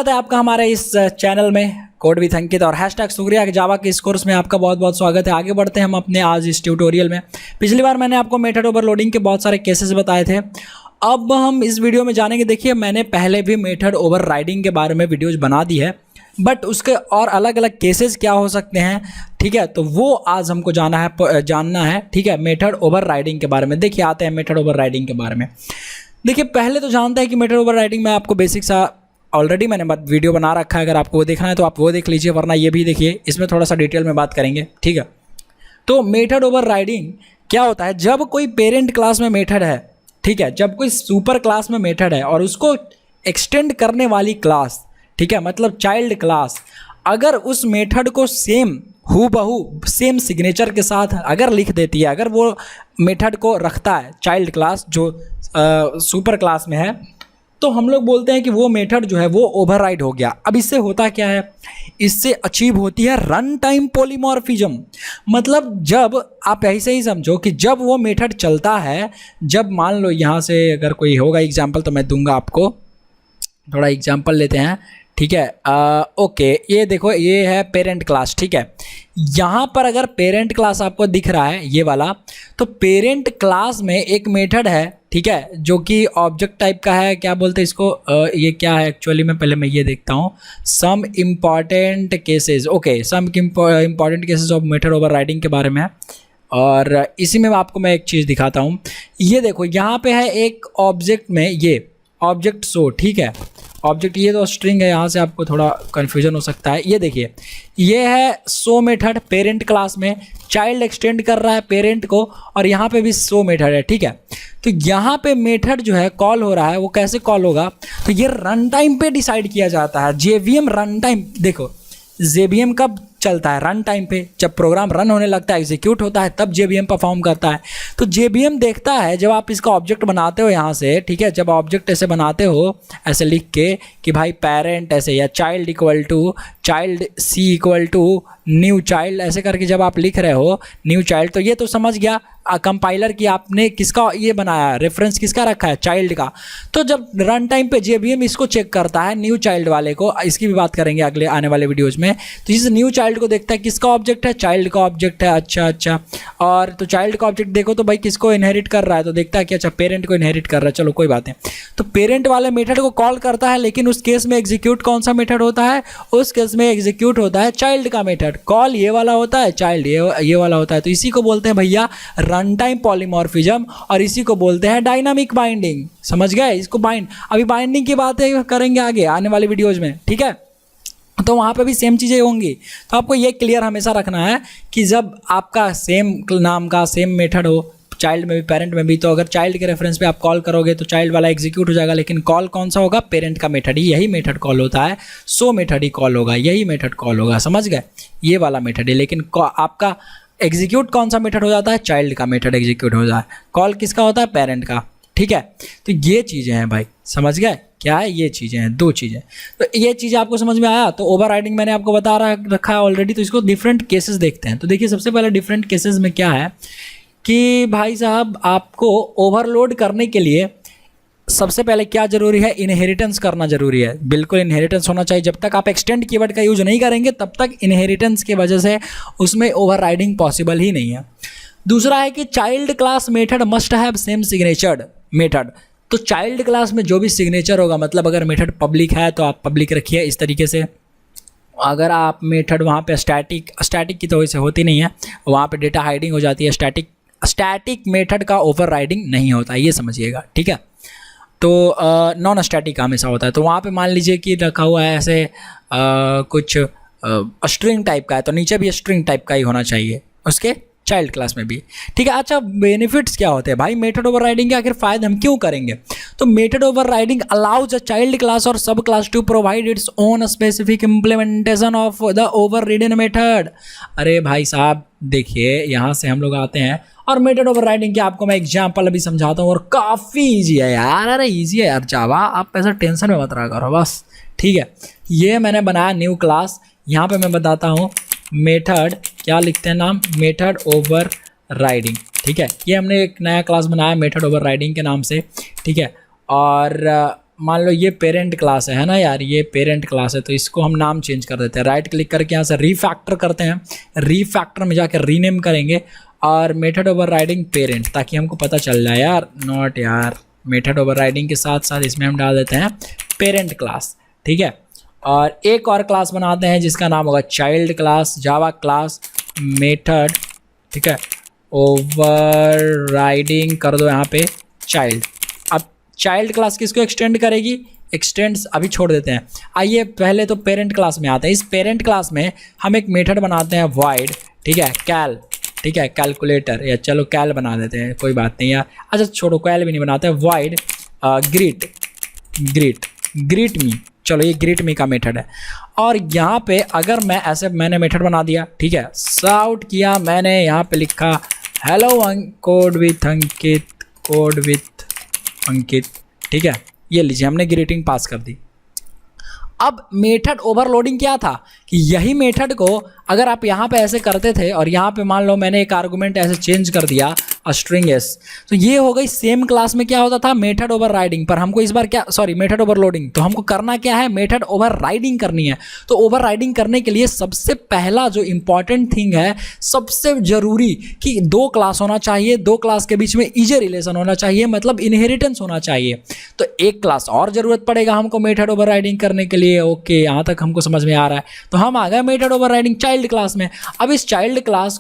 स्वागत है आपका हमारे इस चैनल में कोड विद अंकित और हैशटैग सुग्रिया जावा के इस कोर्स में आपका बहुत बहुत स्वागत है। आगे बढ़ते हैं हम अपने आज इस ट्यूटोरियल में। पिछली बार मैंने आपको मेथड ओवरलोडिंग के बहुत सारे केसेस बताए थे। अब हम इस वीडियो में जानेंगे। देखिए, मैंने पहले भी मेथड ओवरराइडिंग के बारे में वीडियोज बना दी है, बट उसके और अलग अलग केसेस क्या हो सकते हैं, ठीक है, तो वो आज हमको जानना है, ठीक है, मेथड ओवरराइडिंग के बारे में। देखिए, आते हैं मेथड ओवरराइडिंग के बारे में। देखिए, पहले तो जानते हैं कि मेथड ओवरराइडिंग में आपको बेसिक सा ऑलरेडी मैंने वीडियो बना रखा है। अगर आपको वो देखना है तो आप वो देख लीजिए, वरना ये भी देखिए, इसमें थोड़ा सा डिटेल में बात करेंगे, ठीक है। तो मेथड ओवरराइडिंग क्या होता है? जब कोई पेरेंट क्लास में मेथड है, ठीक है, जब कोई सुपर क्लास में मेथड है और उसको एक्सटेंड करने वाली क्लास, ठीक है, मतलब चाइल्ड क्लास, अगर उस मेथड को सेम हूबहू सेम सिग्नेचर के साथ अगर लिख देती है, अगर वो मेथड को रखता है चाइल्ड क्लास जो सुपर क्लास में है, तो हम लोग बोलते हैं कि वो मेथड जो है वो ओवरराइड हो गया। अब इससे होता क्या है? इससे अचीव होती है रन टाइम पॉलीमॉर्फिज्म। मतलब जब आप ऐसे ही समझो कि जब वो मेथड चलता है, जब मान लो यहाँ से अगर कोई होगा एग्जाम्पल तो मैं दूंगा आपको, थोड़ा एग्जाम्पल लेते हैं, ठीक है। ओके, ये देखो, ये है पेरेंट क्लास, ठीक है। यहाँ पर अगर पेरेंट क्लास आपको दिख रहा है ये वाला, तो पेरेंट क्लास में एक मेथड है, ठीक है, जो कि ऑब्जेक्ट टाइप का है। क्या बोलते हैं इसको? ये क्या है एक्चुअली में? पहले मैं ये देखता हूँ। Some important cases, okay, some important cases of method overriding के बारे में है। और इसी में आपको मैं एक चीज़ दिखाता हूँ। ये देखो, यहाँ पे है एक ऑब्जेक्ट में ये ऑब्जेक्ट शो, ठीक है, ऑब्जेक्ट, ये तो स्ट्रिंग है, यहाँ से आपको थोड़ा कन्फ्यूजन हो सकता है। ये देखिए, ये है शो मेथड पेरेंट क्लास में, चाइल्ड एक्सटेंड कर रहा है पेरेंट को, और यहाँ पे भी शो मेथड है, ठीक है। तो यहाँ पे मेथड जो है कॉल हो रहा है, वो कैसे कॉल होगा? तो ये रन टाइम पे डिसाइड किया जाता है। जेवीएम रन टाइम, देखो जेवीएम कब चलता है? रन टाइम पे, जब प्रोग्राम रन होने लगता है, एग्जीक्यूट होता है, तब जेवीएम परफॉर्म करता है। तो जेवीएम देखता है जब आप इसका ऑब्जेक्ट बनाते हो यहाँ से, ठीक है, जब ऑब्जेक्ट ऐसे बनाते हो ऐसे लिख के कि भाई पेरेंट ऐसे, या child equal to child C equal to new child, ऐसे करके जब आप लिख रहे हो न्यू चाइल्ड, तो ये तो समझ गया कंपाइलर कि आपने किसका ये बनाया, रेफरेंस किसका रखा है, चाइल्ड का। तो जब रन टाइम पे जेवीएम इसको चेक करता है न्यू चाइल्ड वाले को, इसकी भी बात करेंगे अगले आने वाले वीडियोज में। तो इस न्यू चाइल्ड को देखता है किसका ऑब्जेक्ट है, चाइल्ड का ऑब्जेक्ट है, अच्छा। और तो चाइल्ड का ऑब्जेक्ट देखो तो भाई किसको इनहेरिट कर रहा है, तो देखता है कि अच्छा पेरेंट को इनहेरिट कर रहा है, चलो कोई बात नहीं। तो पेरेंट वाले मेथड को कॉल करता है, लेकिन उस केस में एग्जीक्यूट कौन सा मेथड होता है? उस केस में एग्जीक्यूट होता है चाइल्ड का मेथड। कॉल ये वाला होता है, चाइल्ड ये वाला होता है। तो इसी को बोलते हैं भैया रन टाइम पॉलीमॉर्फिज्म, और इसी को बोलते हैं डायनामिक बाइंडिंग। समझ गए? इसको अभी बाइंडिंग की बातें करेंगे आगे आने वाले वीडियोज में, ठीक है। तो वहाँ पे भी सेम चीज़ें होंगी। तो आपको ये क्लियर हमेशा रखना है कि जब आपका सेम नाम का सेम मेथड हो, चाइल्ड में भी पेरेंट में भी, तो अगर चाइल्ड के रेफरेंस पे आप कॉल करोगे तो चाइल्ड वाला एग्जीक्यूट हो जाएगा, लेकिन कॉल कौन सा होगा? पेरेंट का मेथड ही, यही मेथड कॉल होता है, सो मेथड ही कॉल होगा, यही मेथड कॉल होगा। समझ गए? ये वाला मेथड है, लेकिन आपका एग्जीक्यूट कौन सा मेथड हो जाता है? चाइल्ड का मेथड एग्जीक्यूट हो जाता है। कॉल किसका होता है? पेरेंट का, ठीक है। तो ये चीज़ें हैं भाई, समझ गए क्या है? ये चीज़ें हैं, दो चीज़ें। तो ये चीज़ें आपको समझ में आया? तो ओवरराइडिंग मैंने आपको बता रखा है ऑलरेडी। तो इसको डिफरेंट केसेस देखते हैं। तो देखिए, सबसे पहले डिफरेंट केसेस में क्या है कि भाई साहब, आपको ओवरलोड करने के लिए सबसे पहले क्या जरूरी है? इनहेरिटेंस करना जरूरी है। बिल्कुल इनहेरिटेंस होना चाहिए। जब तक आप एक्सटेंड कीवर्ड का यूज नहीं करेंगे, तब तक इनहेरिटेंस की वजह से उसमें ओवरराइडिंग पॉसिबल ही नहीं है। दूसरा है कि child class method must have same signatured method. तो चाइल्ड क्लास में जो भी सिग्नेचर होगा, मतलब अगर मेथड पब्लिक है तो आप पब्लिक रखिए इस तरीके से। अगर आप मेथड वहाँ पे स्टैटिक की तो वैसे होती नहीं है, वहाँ पे डेटा हाइडिंग हो जाती है। स्टैटिक मेथड का ओवरराइडिंग नहीं होता है, ये समझिएगा, ठीक है। तो नॉन स्टैटिक हमेशा होता है। तो वहाँ पे मान लीजिए कि रखा हुआ है ऐसे कुछ स्ट्रिंग टाइप का है, तो नीचे भी स्ट्रिंग टाइप का ही होना चाहिए उसके चाइल्ड क्लास में भी, ठीक है। अच्छा, बेनिफिट्स क्या होते हैं भाई मेथड ओवरराइडिंग के? आखिर फायदे हम क्यों करेंगे? तो method overriding allows a child class और sub class to provide its own specific implementation of the overridden method. अरे भाई साहब, देखिए, यहाँ से हम लोग आते हैं और मेथड ओवरराइडिंग के आपको मैं एग्जाम्पल अभी समझाता हूँ, और काफ़ी ईजी है यार। अरे ईजी है यार जावा, आप ऐसा टेंशन में मत रहा करो बस, ठीक है। ये मैंने बनाया न्यू क्लास, यहाँ पे मैं बताता हूँ मेथड, क्या लिखते हैं नाम? मेथड ओवरराइडिंग, ठीक है। ये हमने एक नया क्लास बनाया मेथड ओवरराइडिंग के नाम से, ठीक है। और मान लो ये पेरेंट क्लास है ना यार, ये पेरेंट क्लास है, तो इसको हम नाम चेंज कर देते हैं। राइट क्लिक करके यहाँ से रीफैक्टर करते हैं, रीफैक्टर में जाकर रीनेम करेंगे और मेथड ओवरराइडिंग पेरेंट, ताकि हमको पता चल जाए यार। नॉट यार, मेथड ओवरराइडिंग के साथ साथ इसमें हम डाल देते हैं पेरेंट क्लास, ठीक है। और एक और क्लास बनाते हैं जिसका नाम होगा child class, Java class method, ठीक है, ओवरराइडिंग कर दो यहाँ पे चाइल्ड। अब चाइल्ड क्लास किसको एक्सटेंड करेगी, एक्सटेंड्स अभी छोड़ देते हैं। आइए पहले तो पेरेंट क्लास में आते हैं। इस पेरेंट क्लास में हम एक मेथड बनाते हैं void, ठीक है, कैल, ठीक है, कैलकुलेटर, या चलो कैल बना देते हैं, कोई बात नहीं यार। अच्छा छोड़ो, कैल भी नहीं बनाते हैं, void ग्रीट मी, चलो ये ग्रीट मी का मेथड है। और यहाँ पे अगर मैं ऐसे मैंने मेथड बना दिया, ठीक है, साउट किया मैंने, यहाँ पे लिखा हेलो कोड विथ अंकित, ठीक है, ये लीजिए हमने ग्रीटिंग पास कर दी। अब मेथड ओवरलोडिंग क्या था कि यही मेथड को अगर आप यहाँ पे ऐसे करते थे और यहाँ पे मान लो मैंने एक आर्गुमेंट ऐसे चेंज कर दिया स्ट्रिंग एस, तो ये हो गई सेम क्लास में क्या होता था, मेथड ओवरराइडिंग। पर हमको इस बार क्या, सॉरी मेथड ओवरलोडिंग, तो हमको करना क्या है, मेथड ओवरराइडिंग करनी है। तो ओवरराइडिंग करने के लिए सबसे पहला जो इंपॉर्टेंट थिंग है, सबसे जरूरी कि दो क्लास होना चाहिए, दो क्लास के बीच में ईजे रिलेशन होना चाहिए, मतलब इनहेरिटेंस होना चाहिए। तो एक क्लास और जरूरत पड़ेगा हमको मेथड ओवरराइडिंग करने के लिए। ओके, यहाँ तक हमको समझ में आ रहा है। तो हम आ गए मेथड ओवरराइडिंग चाइल्ड क्लास में। अब इस चाइल्ड क्लास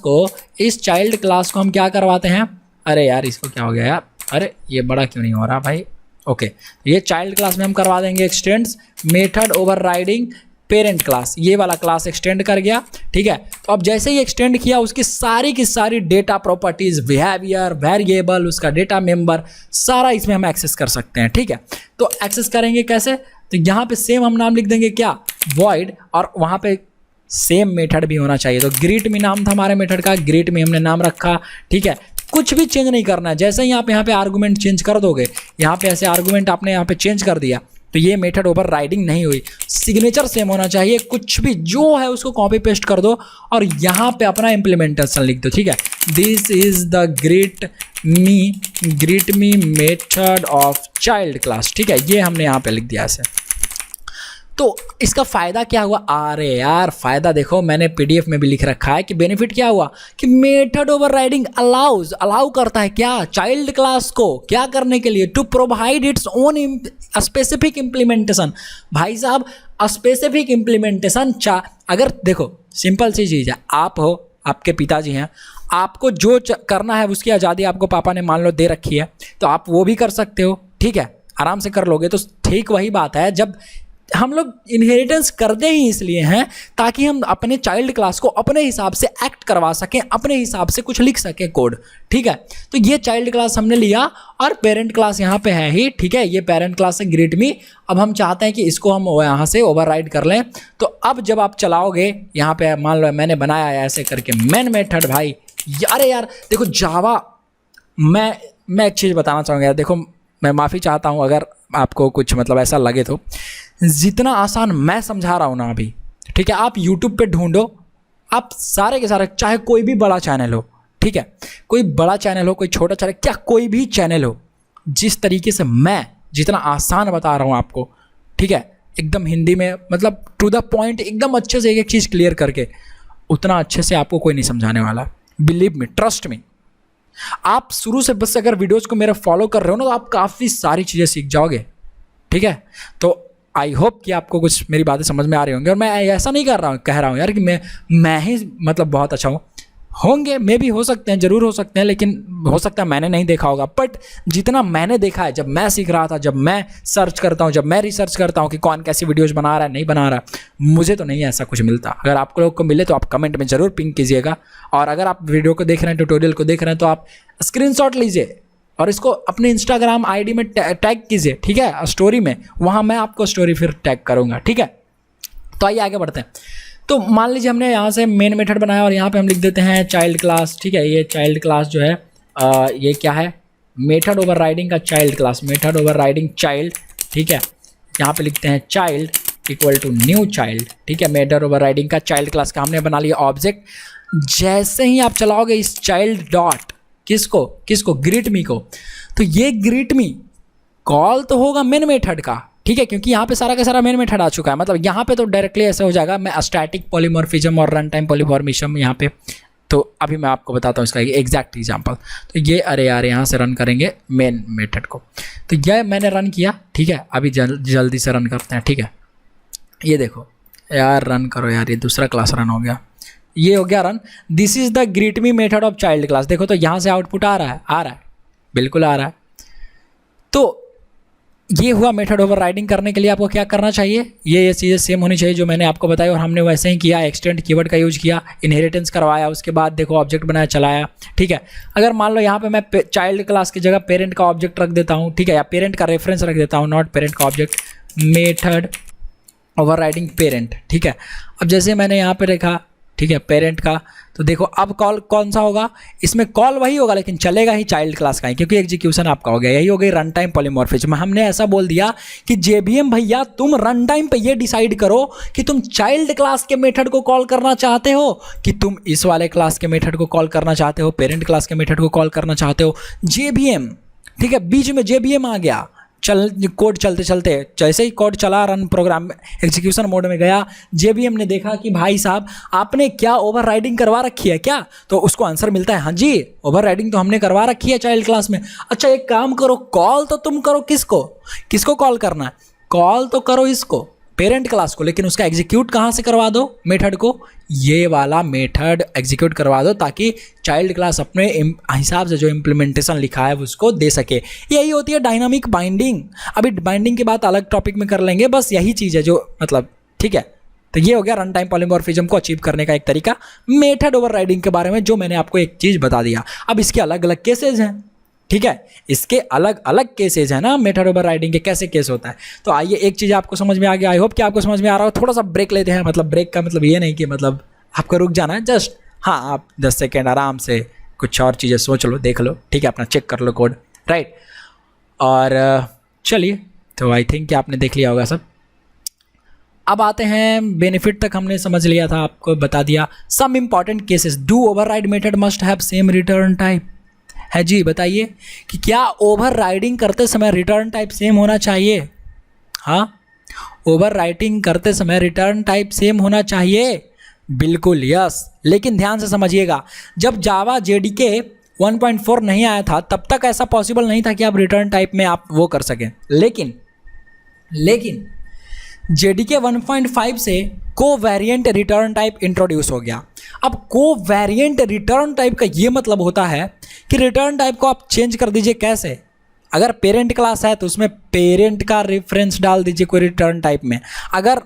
को हम क्या करवाते हैं, अरे यार इसको क्या हो गया यार, अरे ये बड़ा क्यों नहीं हो रहा भाई। ओके, ये चाइल्ड क्लास में हम करवा देंगे x tends method overriding parent class, ये वाला क्लास एक्सटेंड कर गया, ठीक है। तो अब जैसे ही एक्सटेंड किया उसकी सारी की सारी डेटा प्रॉपर्टीज, बिहेवियर, वेरिएबल, उसका डेटा मेंबर, सारा इसमें हम एक्सेस कर सकते हैं, ठीक है। तो एक्सेस करेंगे कैसे, तो यहाँ पे सेम हम नाम लिख देंगे क्या, void, और वहाँ पे सेम मेथड भी होना चाहिए। तो ग्रीट मी नाम था हमारे मेथड का, ग्रीट मी हमने नाम रखा, ठीक है। कुछ भी चेंज नहीं करना है, जैसे ही आप यहाँ पे आर्गुमेंट चेंज कर दोगे, यहाँ पे ऐसे आर्गुमेंट आपने यहाँ पे चेंज कर दिया, तो ये मेथड ओवरराइडिंग नहीं हुई। सिग्नेचर सेम होना चाहिए, कुछ भी जो है उसको कॉपी पेस्ट कर दो और यहाँ पे अपना इम्प्लीमेंटेशन लिख दो, ठीक है। This is the greet me method of child class, ठीक है, ये हमने यहाँ पे लिख दिया ऐसे। तो इसका फ़ायदा क्या हुआ, अरे यार फ़ायदा देखो मैंने पीडीएफ में भी लिख रखा है कि बेनिफिट क्या हुआ कि मेथड ओवरराइडिंग अलाउ करता है क्या, चाइल्ड क्लास को क्या करने के लिए, to provide its own specific implementation. भाई साहब स्पेसिफिक इम्प्लीमेंटेशन अगर देखो सिंपल सी चीज़ है, आप हो, आपके पिताजी हैं, आपको जो करना है उसकी आज़ादी आपको पापा ने मान लो दे रखी है, तो आप वो भी कर सकते हो, ठीक है, आराम से कर लोगे। तो ठीक वही बात है, जब हम लोग इनहेरिटेंस करते ही इसलिए हैं ताकि हम अपने चाइल्ड क्लास को अपने हिसाब से एक्ट करवा सकें, अपने हिसाब से कुछ लिख सकें कोड, ठीक है। तो ये चाइल्ड क्लास हमने लिया और पेरेंट क्लास यहाँ पे है ही, ठीक है, ये पेरेंट क्लास है ग्रीट मी। अब हम चाहते हैं कि इसको हम यहाँ से ओवरराइड कर लें। तो अब जब आप चलाओगे यहाँ पे, मान लो मैंने बनाया है ऐसे करके मेन मेथड, भाई अरे यार देखो जावा, मैं एक चीज़ बताना चाहूँगा यार, देखो मैं माफ़ी चाहता हूँ अगर आपको कुछ मतलब ऐसा लगे, तो जितना आसान मैं समझा रहा हूँ ना अभी, ठीक है, आप यूट्यूब पे ढूंढो, आप सारे के सारे, चाहे कोई भी बड़ा चैनल हो, ठीक है, कोई बड़ा चैनल हो, कोई छोटा चैनल, क्या कोई भी चैनल हो, जिस तरीके से मैं जितना आसान बता रहा हूँ आपको, ठीक है, एकदम हिंदी में, मतलब टू द पॉइंट, एकदम अच्छे से एक एक चीज़ क्लियर करके, उतना अच्छे से आपको कोई नहीं समझाने वाला। Believe me, trust me. आप शुरू से बस अगर वीडियोज़ को मेरा फॉलो कर रहे हो ना, तो आप काफ़ी सारी चीज़ें सीख जाओगे, ठीक है। तो आई होप कि आपको कुछ मेरी बातें समझ में आ रही होंगी। और मैं ऐसा नहीं कह रहा हूँ यार कि मैं ही मतलब बहुत अच्छा हूँ, होंगे मे भी, हो सकते हैं, ज़रूर हो सकते हैं, लेकिन हो सकता है मैंने नहीं देखा होगा। बट जितना मैंने देखा है, जब मैं सीख रहा था, जब मैं सर्च करता हूँ, जब मैं रिसर्च करता हूँ कि कौन कैसी वीडियोज़ बना रहा है, नहीं बना रहा, मुझे तो नहीं ऐसा कुछ मिलता। अगर आप लोग को मिले तो आप कमेंट में ज़रूर पिंग कीजिएगा। और अगर आप वीडियो को देख रहे हैं, ट्यूटोरियल को देख रहे हैं, तो आप स्क्रीनशॉट लीजिए और इसको अपने इंस्टाग्राम आईडी में टैग कीजिए, ठीक है, स्टोरी में, वहाँ मैं आपको स्टोरी फिर टैग करूँगा, ठीक है। तो आइए आगे बढ़ते हैं। तो मान लीजिए हमने यहाँ से मेन मेथड बनाया और यहाँ पे हम लिख देते हैं चाइल्ड क्लास, ठीक है। ये चाइल्ड क्लास जो है ये क्या है, मेथड ओवरराइडिंग का child class, method overriding child, ठीक है। यहाँ पे लिखते हैं child equal to new child, ठीक है। मेथड ओवरराइडिंग का चाइल्ड क्लास का हमने बना लिया ऑब्जेक्ट। जैसे ही आप चलाओगे इस चाइल्ड डॉट किसको ग्रीट मी को, तो ये ग्रीट मी कॉल तो होगा मेन मेथड का, ठीक है, क्योंकि यहाँ पे सारा का सारा मेन मेथड आ चुका है। मतलब यहाँ पे तो डायरेक्टली ऐसे हो जाएगा, मैं स्टैटिक पॉलीमॉर्फिज्म और रन टाइम पॉलीमॉर्फिज्म यहाँ पे, तो अभी मैं आपको बताता हूँ इसका एग्जैक्ट एग्जांपल। तो ये अरे यार यहाँ से रन करेंगे मेन मेथड को, तो यह मैंने रन किया, ठीक है। अभी जल्दी से रन करते हैं, ठीक है। ये देखो यार, रन करो यार, ये दूसरा क्लास रन हो गया, ये हो गया run. This is the greet me method of child class. देखो तो यहाँ से आउटपुट आ रहा है, बिल्कुल आ रहा है। तो ये हुआ मेथड ओवरराइडिंग करने के लिए आपको क्या करना चाहिए, ये चीज़ें सेम होनी चाहिए जो मैंने आपको बताया, और हमने वैसे ही किया। एक्सटेंड कीवर्ड का यूज किया, इनहेरिटेंस करवाया, उसके बाद देखो ऑब्जेक्ट बनाया, चलाया, ठीक है। अगर मान लो यहाँ पे मैं चाइल्ड क्लास की जगह पेरेंट का ऑब्जेक्ट रख देता हूँ, ठीक है, या पेरेंट का रेफरेंस रख देता हूँ, नॉट पेरेंट का ऑब्जेक्ट, मेथड ओवरराइडिंग पेरेंट, ठीक है। अब जैसे मैंने यहाँ पे देखा, ठीक है, पेरेंट का, तो देखो अब कॉल कौन सा होगा, इसमें कॉल वही होगा लेकिन चलेगा ही चाइल्ड क्लास का ही, क्योंकि एग्जीक्यूशन आपका हो गया। यही हो गई रन टाइम पॉलीमॉर्फिज्म। हमने ऐसा बोल दिया कि जेबीएम भैया तुम रन टाइम पे ये डिसाइड करो कि तुम चाइल्ड क्लास के मेथड को कॉल करना चाहते हो कि तुम इस वाले क्लास के मेथड को कॉल करना चाहते हो, पेरेंट क्लास के मेथड को कॉल करना चाहते हो। जेबीएम, ठीक है, बीच में जेबीएम आ गया, कोड चलते चलते, जैसे ही कोड चला, रन प्रोग्राम एग्जीक्यूशन मोड में गया, जेबीएम ने देखा कि भाई साहब आपने क्या ओवरराइडिंग करवा रखी है क्या, तो उसको आंसर मिलता है हाँ जी ओवरराइडिंग तो हमने करवा रखी है चाइल्ड क्लास में। अच्छा एक काम करो, कॉल तो तुम करो किसको कॉल करना है, कॉल तो करो इसको पेरेंट क्लास को, लेकिन उसका एग्जीक्यूट कहाँ से करवा दो, मेथड को, ये वाला मेथड एग्जीक्यूट करवा दो ताकि चाइल्ड क्लास अपने हिसाब से जो इम्प्लीमेंटेशन लिखा है उसको दे सके। यही होती है डायनामिक बाइंडिंग। अभी बाइंडिंग की बात अलग टॉपिक में कर लेंगे, बस यही चीज़ है जो मतलब, ठीक है। तो ये हो गया रन टाइम पॉलीमॉर्फिज्म को अचीव करने का एक तरीका, मेथड ओवरराइडिंग के बारे में जो मैंने आपको एक चीज़ बता दिया। अब इसके अलग अलग केसेज हैं, ठीक है, इसके अलग अलग केसेज है ना, मेथड ओवरराइडिंग के कैसे केस होता है। तो आइए एक चीज़ आपको समझ में आ गया, आई होप कि आपको समझ में आ रहा हो। थोड़ा सा ब्रेक लेते हैं, मतलब ब्रेक का मतलब ये नहीं कि मतलब आपको रुक जाना है, जस्ट हाँ आप 10 सेकेंड आराम से कुछ और चीज़ें सोच लो, देख लो, ठीक है, अपना चेक कर लो कोड, राइट। और चलिए, तो आई थिंक कि आपने देख लिया होगा सब। अब आते हैं बेनिफिट तक, हमने समझ लिया था, आपको बता दिया। Some important cases, do override method must have same return type है जी। बताइए कि क्या ओवरराइडिंग करते समय रिटर्न टाइप सेम होना चाहिए। हाँ, ओवरराइडिंग करते समय रिटर्न टाइप सेम होना चाहिए, बिल्कुल यस। लेकिन ध्यान से समझिएगा, जब जावा जेडीके 1.4 नहीं आया था तब तक ऐसा पॉसिबल नहीं था कि आप रिटर्न टाइप में आप वो कर सकें। लेकिन जेडीके 1.5 से कोवेरिएंट रिटर्न टाइप इंट्रोड्यूस हो गया। अब कोवेरिएंट रिटर्न टाइप का ये मतलब होता है कि रिटर्न टाइप को आप चेंज कर दीजिए। कैसे, अगर पेरेंट क्लास है तो उसमें पेरेंट का रेफरेंस डाल दीजिए कोई रिटर्न टाइप में, अगर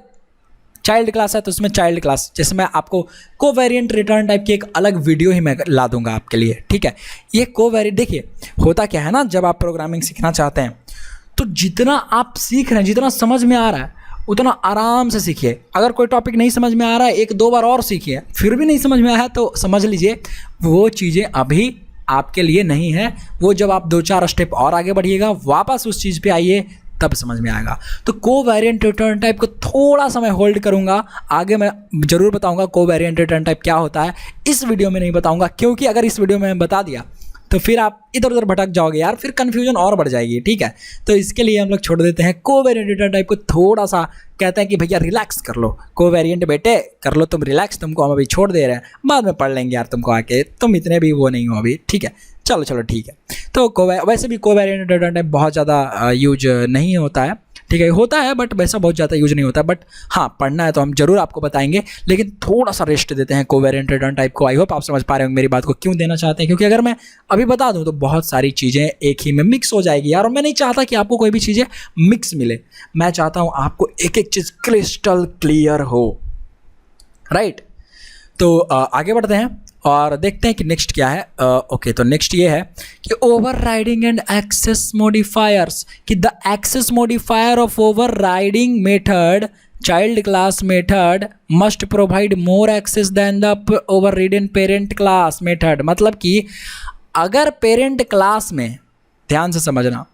चाइल्ड क्लास है तो उसमें चाइल्ड क्लास। जैसे मैं आपको कोवेरिएंट रिटर्न टाइप की एक अलग वीडियो ही मैं ला दूंगा आपके लिए, ठीक है। ये कोवेरिएंट, देखिए होता क्या है ना, जब आप प्रोग्रामिंग सीखना चाहते हैं तो जितना आप सीख रहे हैं, जितना समझ में आ रहा है उतना आराम से सीखिए। अगर कोई टॉपिक नहीं समझ में आ रहा है, 1-2 बार और सीखिए, फिर भी नहीं समझ में आया तो समझ लीजिए वो चीज़ें अभी आपके लिए नहीं है। वो जब आप 2-4 स्टेप और आगे बढ़िएगा, वापस उस चीज़ पे आइए, तब समझ में आएगा। तो कोवेरिएंट रिटर्न टाइप को थोड़ा सा मैं होल्ड करूंगा, आगे मैं जरूर बताऊंगा कोवेरिएंट रिटर्न टाइप क्या होता है। इस वीडियो में नहीं बताऊंगा, क्योंकि अगर इस वीडियो में मैं बता दिया तो फिर आप इधर उधर भटक जाओगे यार, फिर कन्फ्यूजन और बढ़ जाएगी, ठीक है। तो इसके लिए हम लोग छोड़ देते हैं कोवेरिएंट रिटर्न टाइप को। थोड़ा सा कहते हैं कि भैया रिलैक्स कर लो, कोवेरिएंट बेटे कर लो तुम रिलैक्स, तुमको हम अभी छोड़ दे रहे हैं, बाद में पढ़ लेंगे यार तुमको आके, तुम इतने भी वो नहीं हो अभी, ठीक है। चलो ठीक है। तो वैसे भी कोवेरिएंट रिटर्न टाइप बहुत ज़्यादा यूज नहीं होता है, ठीक है, होता है बट वैसा बहुत ज़्यादा यूज नहीं होता। बट हाँ, पढ़ना है तो हम जरूर आपको बताएंगे, लेकिन थोड़ा सा रेस्ट देते हैं कोवेरिएंट रिटर्न टाइप को। आई होप आप समझ पा रहे होंगे मेरी बात को, क्यों देना चाहते हैं, क्योंकि अगर मैं अभी बता दूं तो बहुत सारी चीज़ें एक ही में मिक्स हो जाएगी यार, और मैं नहीं चाहता कि आपको कोई भी चीज़ें मिक्स मिले। मैं चाहता हूँ आपको एक एक चीज़ क्रिस्टल क्लियर हो, राइट। तो आगे बढ़ते हैं और देखते हैं कि नेक्स्ट क्या है। ओके, तो नेक्स्ट ये है कि ओवरराइडिंग एंड एक्सेस मॉडिफायर्स, कि the access modifier of overriding method child class method must provide more access than the overridden parent class method. मतलब कि अगर पेरेंट क्लास में, ध्यान से समझना,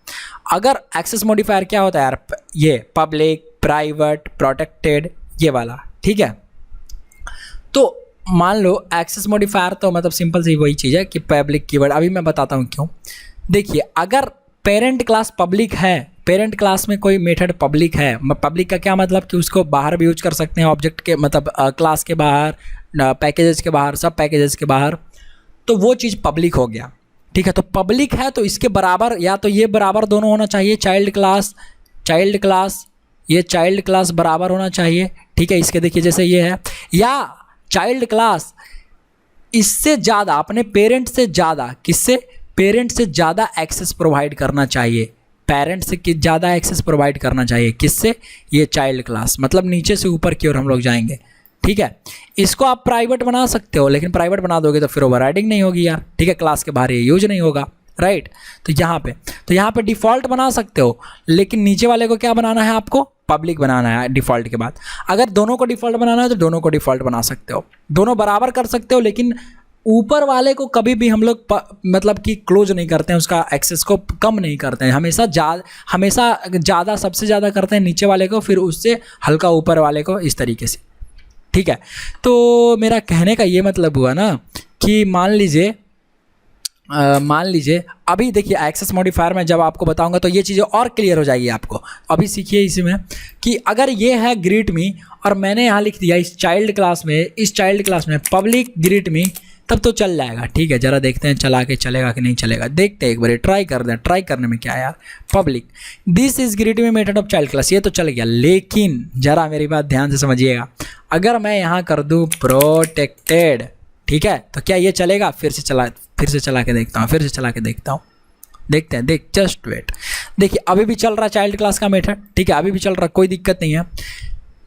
अगर एक्सेस मॉडिफायर क्या होता है यार, ये पब्लिक, प्राइवेट, प्रोटेक्टेड, ये वाला, ठीक है। तो मान लो एक्सेस मॉडिफायर तो मतलब सिंपल सी वही चीज़ है कि पब्लिक कीवर्ड। अभी मैं बताता हूँ क्यों। देखिए, अगर पेरेंट क्लास पब्लिक है पेरेंट क्लास में कोई मेथड पब्लिक है, पब्लिक का क्या मतलब कि उसको बाहर भी यूज कर सकते हैं, ऑब्जेक्ट के मतलब क्लास के बाहर, पैकेजेस के बाहर, सब पैकेजेस के बाहर, तो वो चीज़ पब्लिक हो गया। ठीक है, तो पब्लिक है तो इसके बराबर या तो ये बराबर दोनों होना चाहिए, चाइल्ड क्लास ये चाइल्ड क्लास बराबर होना चाहिए। ठीक है, इसके देखिए जैसे ये है, या चाइल्ड क्लास इससे ज़्यादा अपने पेरेंट से ज़्यादा, किससे, पेरेंट से ज़्यादा एक्सेस प्रोवाइड करना चाहिए, पेरेंट से ज़्यादा एक्सेस प्रोवाइड करना चाहिए, किससे, ये चाइल्ड क्लास, मतलब नीचे से ऊपर की ओर हम लोग जाएंगे। ठीक है, इसको आप प्राइवेट बना सकते हो, लेकिन प्राइवेट बना दोगे तो फिर ओवरराइडिंग नहीं होगी यार। ठीक है, क्लास के बाहर ये यूज नहीं होगा, राइट। तो यहाँ पे डिफ़ॉल्ट बना सकते हो, लेकिन नीचे वाले को क्या बनाना है, आपको पब्लिक बनाना है डिफ़ॉल्ट के बाद। अगर दोनों को डिफ़ॉल्ट बनाना है तो दोनों को डिफ़ॉल्ट बना सकते हो, दोनों बराबर कर सकते हो, लेकिन ऊपर वाले को कभी भी हम लोग मतलब कि क्लोज नहीं करते हैं, उसका एक्सेस को कम नहीं करते हैं, हमेशा ज़्यादा सबसे ज़्यादा करते हैं नीचे वाले को, फिर उससे हल्का ऊपर वाले को, इस तरीके से। ठीक है, तो मेरा कहने का ये मतलब हुआ ना कि मान लीजिए अभी देखिए एक्सेस मॉडिफायर में जब आपको बताऊंगा तो ये चीज़ें और क्लियर हो जाएगी आपको। अभी सीखिए इसी में कि अगर ये है ग्रीट मी और मैंने यहाँ लिख दिया इस चाइल्ड क्लास में पब्लिक ग्रीट मी, तब तो चल जाएगा। ठीक है, ज़रा देखते हैं चला के चलेगा कि नहीं चलेगा, देखते हैं एक बार, ट्राई कर दें। ट्राई करने में क्या है यार, public this is greet me method of child class, ये तो चल गया। लेकिन ज़रा मेरी बात ध्यान से समझिएगा, अगर मैं यहाँ कर दूँ प्रोटेक्टेड, ठीक है, तो क्या ये चलेगा? फिर से चला के देखता हूँ, देखते हैं, जस्ट वेट। देखिए अभी भी चल रहा है चाइल्ड क्लास का मेथड। ठीक है, अभी भी चल रहा, कोई दिक्कत नहीं है,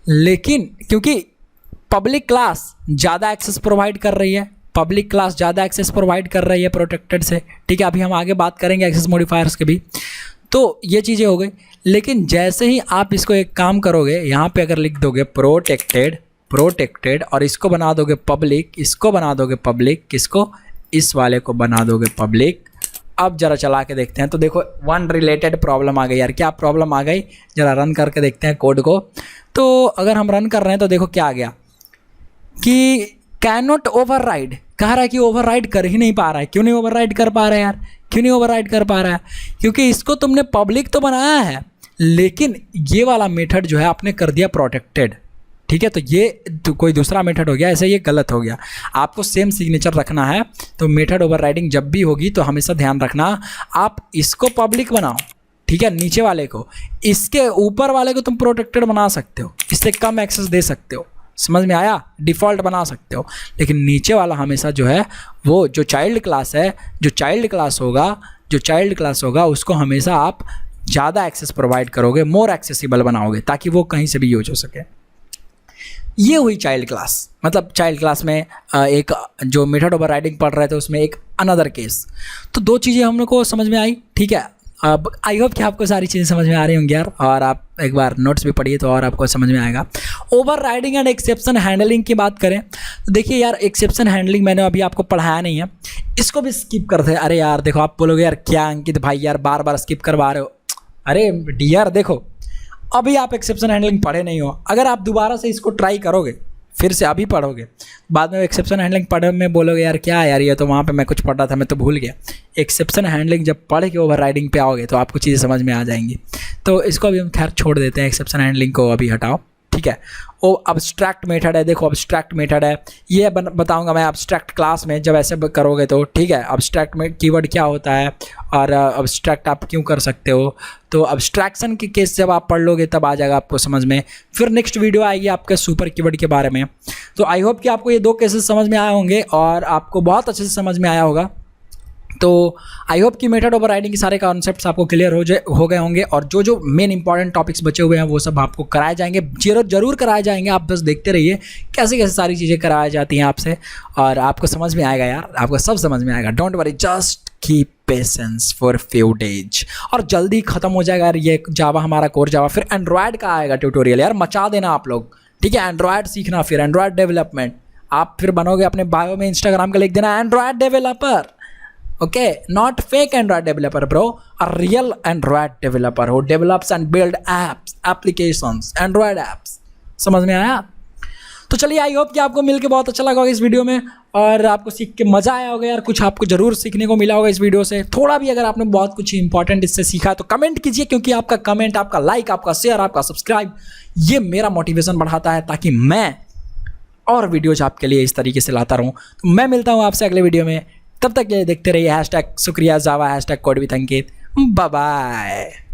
लेकिन क्योंकि पब्लिक क्लास ज़्यादा एक्सेस प्रोवाइड कर रही है, प्रोटेक्टेड से। ठीक है, अभी हम आगे बात करेंगे एक्सेस मॉडिफायर्स के भी। तो ये चीज़ें हो गई, लेकिन जैसे ही आप इसको एक काम करोगे, यहाँ पे अगर लिख दोगे प्रोटेक्टेड और इसको बना दोगे पब्लिक, किसको, इस वाले को बना दोगे पब्लिक। अब जरा चला के देखते हैं, तो देखो वन रिलेटेड प्रॉब्लम आ गई यार। क्या प्रॉब्लम आ गई, जरा रन करके देखते हैं कोड को। तो अगर हम रन कर रहे हैं तो देखो क्या आ गया कि कैन नॉट ओवरराइड, कह रहा है कि ओवरराइड कर ही नहीं पा रहा है। क्यों नहीं ओवरराइड कर पा रहा है यार, क्योंकि इसको तुमने पब्लिक तो बनाया है, लेकिन ये वाला मेथड जो है आपने कर दिया प्रोटेक्टेड। ठीक है, तो ये तो कोई दूसरा मेथड हो गया, ऐसे ये गलत हो गया। आपको सेम सिग्नेचर रखना है, तो मेथड ओवरराइडिंग जब भी होगी तो हमेशा ध्यान रखना, आप इसको पब्लिक बनाओ, ठीक है, नीचे वाले को, इसके ऊपर वाले को तुम प्रोटेक्टेड बना सकते हो, इससे कम एक्सेस दे सकते हो, समझ में आया, डिफ़ॉल्ट बना सकते हो। लेकिन नीचे वाला हमेशा जो है वो जो चाइल्ड क्लास होगा उसको हमेशा आप ज़्यादा एक्सेस प्रोवाइड करोगे, मोर एक्सेसिबल बनाओगे, ताकि वो कहीं से भी यूज हो सके। ये हुई चाइल्ड क्लास। मतलब चाइल्ड क्लास में एक जो मेथड ओवरराइडिंग पढ़ रहे थे उसमें एक अनदर केस। तो दो चीज़ें हम लोग को समझ में आई। ठीक है, अब आई होप कि आपको सारी चीज़ें समझ में आ रही होंगी यार, और आप एक बार नोट्स भी पढ़िए तो और आपको समझ में आएगा। ओवरराइडिंग एंड एक्सेप्शन हैंडलिंग की बात करें तो देखिए यार, एक्सेप्शन हैंडलिंग मैंने अभी आपको पढ़ाया नहीं है, इसको भी स्किप करते हैं। अरे यार देखो, आप बोलोगे यार क्या अंकित भाई यार बार बार स्किप करवा रहे हो। अरे डियर देखो, अभी आप एक्सेप्शन हैंडलिंग पढ़े नहीं हो, अगर आप दोबारा से इसको ट्राई करोगे, फिर से अभी पढ़ोगे, बाद में एक्सेप्शन हैंडलिंग पढ़े में बोलोगे यार क्या यार, ये तो वहाँ पे मैं कुछ पढ़ा था, मैं तो भूल गया। एक्सेप्शन हैंडलिंग जब पढ़ के ओवरराइडिंग पे आओगे तो आपको चीज़ें समझ में आ जाएंगी। तो इसको अभी हम खैर छोड़ देते हैं, एक्सेप्शन हैंडलिंग को अभी हटाओ। ठीक है, वो अब्स्ट्रैक्ट मेथड है। देखो अब्स्ट्रैक्ट मेथड है, ये बताऊंगा मैं अब्स्ट्रैक्ट क्लास में जब ऐसे करोगे तो। ठीक है, अब्स्ट्रैक्ट में कीवर्ड क्या होता है और अब्स्ट्रैक्ट आप क्यों कर सकते हो, तो अब्स्ट्रैक्शन के केस जब आप पढ़ लोगे तब आ जाएगा आपको समझ में। फिर नेक्स्ट वीडियो आएगी आपके सुपर कीवर्ड के बारे में। तो आई होप कि आपको ये दो केसेस समझ में आए होंगे और आपको बहुत अच्छे से समझ में आया होगा। तो आई होप कि मेथड ओवरराइडिंग के सारे कॉन्सेप्ट्स आपको क्लियर हो गए होंगे, और जो जो मेन इंपॉर्टेंट टॉपिक्स बचे हुए हैं वो सब आपको कराए जाएंगे, जरूर कराए जाएंगे। आप बस देखते रहिए कैसे कैसे सारी चीज़ें कराई जाती हैं आपसे, और आपको समझ में आएगा यार, आपको सब समझ में आएगा। Don't worry, just keep patience for few days, और जल्दी खत्म हो जाएगा यार ये जावा, हमारा कोर जावा। फिर एंड्रॉयड का आएगा ट्यूटोरियल यार, मचा देना आप लोग। ठीक है, एंड्रॉयड सीखना, फिर एंड्रॉयड डेवलपमेंट आप फिर बनोगे, अपने बायो में इंस्टाग्राम का लिख देना Android developer. Okay, not fake Android developer bro, a real Android developer who develops and build apps, applications, Android apps। समझ में आया? तो चलिए, आई होप कि आपको मिलकर बहुत अच्छा लगा होगा इस वीडियो में और आपको सीख के मज़ा आया होगा यार, कुछ आपको ज़रूर सीखने को मिला होगा इस वीडियो से। थोड़ा भी अगर आपने बहुत कुछ इंपॉर्टेंट इससे सीखा तो कमेंट कीजिए, क्योंकि आपका कमेंट, आपका लाइक, आपका शेयर, आपका सब्सक्राइब, ये मेरा मोटिवेशन बढ़ाता है ताकि मैं और वीडियोज आपके लिए इस तरीके से लाता रहूँ। तो मैं मिलता हूँ आपसे अगले वीडियो में, तब तक ये देखते रहिए #शुक्रिया Java #code with Ankit. Bye bye.